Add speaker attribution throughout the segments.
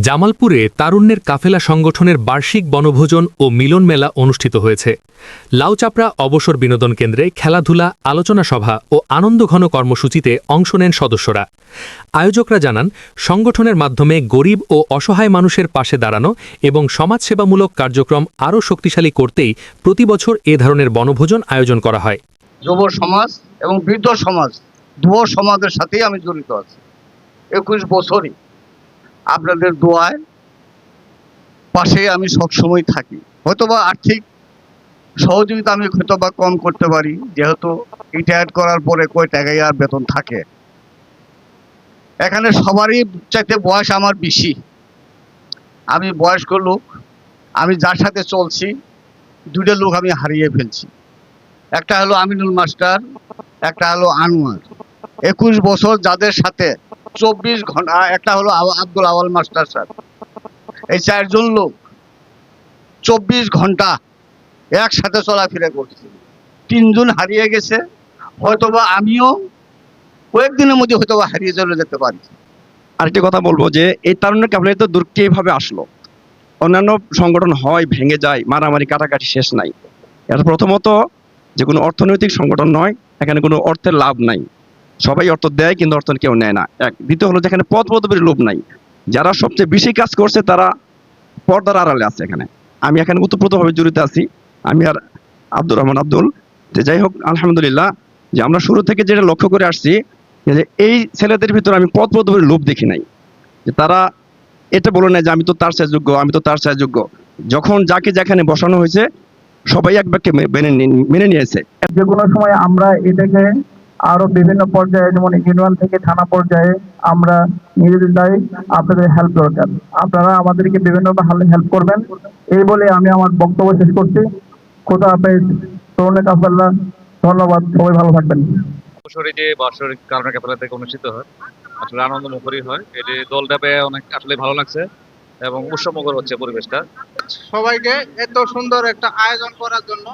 Speaker 1: জামালপুরে তারুণ্যের কাফেলা সংগঠনের বার্ষিক বনভোজন ও মিলন মেলা অনুষ্ঠিত হয়েছে। লাউচাপড়া অবসর বিনোদন কেন্দ্রে খেলাধুলা, আলোচনা সভা ও আনন্দঘন কর্মসূচিতে অংশ নেন সদস্যরা। আয়োজকরা জানান, সংগঠনের মাধ্যমে গরিব ও অসহায় মানুষের পাশে দাঁড়ানো এবং সমাজসেবামূলক কার্যক্রম আরও শক্তিশালী করতেই প্রতিবছর এ ধরনের বনভোজন আয়োজন করা হয়।
Speaker 2: যুব সমাজ এবং বৃদ্ধ সমাজ দুও সমাজের সাথেই আমি জড়িত আছি। 21 বছরই আপনাদের দোয়ায় পাশে আমি সবসময় থাকি। হয়তোবা আর্থিক সহযোগিতা আমি হয়তোবা কম করতে পারি, যেহেতু রিটায়ার করার পরে কয় টাকাই আর বেতন থাকে। এখানে সবারই চাইতে বয়স আমার বেশি। আমি বয়স্ক লোক, আমি যার সাথে চলছি দুইটা লোক আমি হারিয়ে ফেলছি। একটা হলো আমিনুল মাস্টার, একটা হলো আনোয়ার। 21 বছর যাদের সাথে 24 ঘন্টা, একটা হলো আব্দুল আওয়াল মাস্টার স্যার। এই চারজন লোক 24 ঘন্টা একসাথে চলাফেরা করছে। 3 জন হারিয়ে গেছে। হয়তোবা আমিও কয়েকদিনের মধ্যে হয়তোবা হারিয়ে চলে যেতে পারি।
Speaker 3: আরেকটি কথা বলবো যে এই তারুণ্যের কাফেলা তো দূর কিভাবে আসলো। অন্যান্য সংগঠন হয়, ভেঙে যায়, মারামারি কাটাকাটি শেষ নাই। এটা প্রথমত যে কোনো অর্থনৈতিক সংগঠন নয়, এখানে কোনো অর্থের লাভ নাই। সবাই অর্থ দেয় কিন্তু অর্থ কেউ নেয় না। এক দ্বিতীয় হলো যেখানে পদ পদবীর লোভ নাই। যারা সবচেয়ে বেশি কাজ করছে তারা পর্দার আড়ালে আছে। আমি এখানে ওতপ্রোতভাবে জড়িত আছি, আমি আর আব্দুর রহমান আব্দুল। যাই হোক, আলহামদুলিল্লাহ যে আমরা শুরু থেকে যেটা লক্ষ্য করে আসছি যে এই ছেলেদের ভিতরে আমি পদ পদবীর লোভ দেখি নাই। যে তারা এটা বলে না যে আমি তো তার চেয়ে যোগ্য, আমি তো তার চেয়ে যোগ্য। যখন যাকে যেখানে বসানো হয়েছে সবাই এক বাক্যে মেনে নিয়েছে।
Speaker 4: যে কোনো সময় আমরা এটাকে আরো বিভিন্ন পর্যায়ে, যেমন ইউনিয়ন থেকে থানা পর্যায়ে আমরা নিয়ে যেতে চাই। আপনাদের হেল্প দরকার, আপনারা আমাদেরকে বিভিন্নভাবে হেল্প করবেন। এই বলে আমি আমার বক্তব্য শেষ করছি। খোদা হাফেজ। তরুণ কাফেলা, ধন্যবাদ। সবাই ভালো থাকবেন।
Speaker 5: বছরে যে বার্ষিক কারণে কাফেলা থেকে অনুষ্ঠিত হয়, আসলে আনন্দমুখরই হয়। এটি দলটা পেয়ে অনেক আসলে ভালো লাগছে এবং উৎসবমুখর হচ্ছে পরিবেশটা।
Speaker 6: সবাইকে এত সুন্দর একটা আয়োজন করার জন্য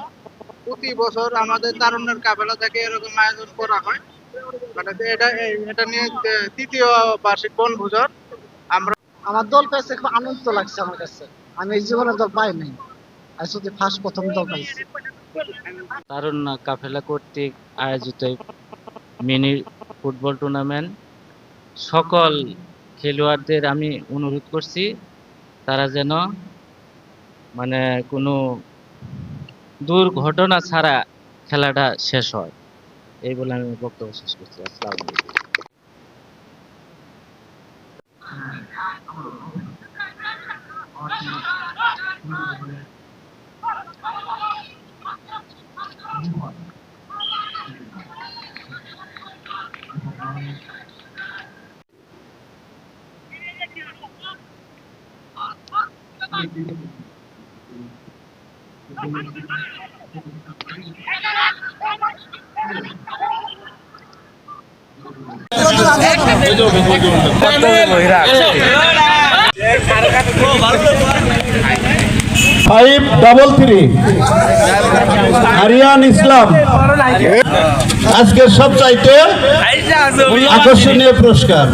Speaker 6: প্রতি বছর আমাদের তারুণ্যের কাফেলা থেকে এরকম আয়োজন করা হয়। মানে এটা নিয়ে তৃতীয় বার্ষিক বনভোজন।
Speaker 7: আমার দল পেয়েছে, খুব আনন্দ লাগছে আমার কাছে। আমি এই জীবনে দল পাই নাই, আসলে প্রথম দল পাইছি।
Speaker 8: তারুণ্য কাফেলা কর্তৃক আয়োজিত মিনি ফুটবল টুর্নামেন্ট, সকল খেলোয়াড়দের আমি অনুরোধ করছি তারা যেন মানে কোনো দুর্ঘটনা ছাড়া খেলাটা শেষ হয়, এই বলে আমি বক্তব্য শেষ করছি। আসসালামু
Speaker 4: আরিয়ান ইসলাম আজকে সবচাইতে আকর্ষণীয় পুরস্কার।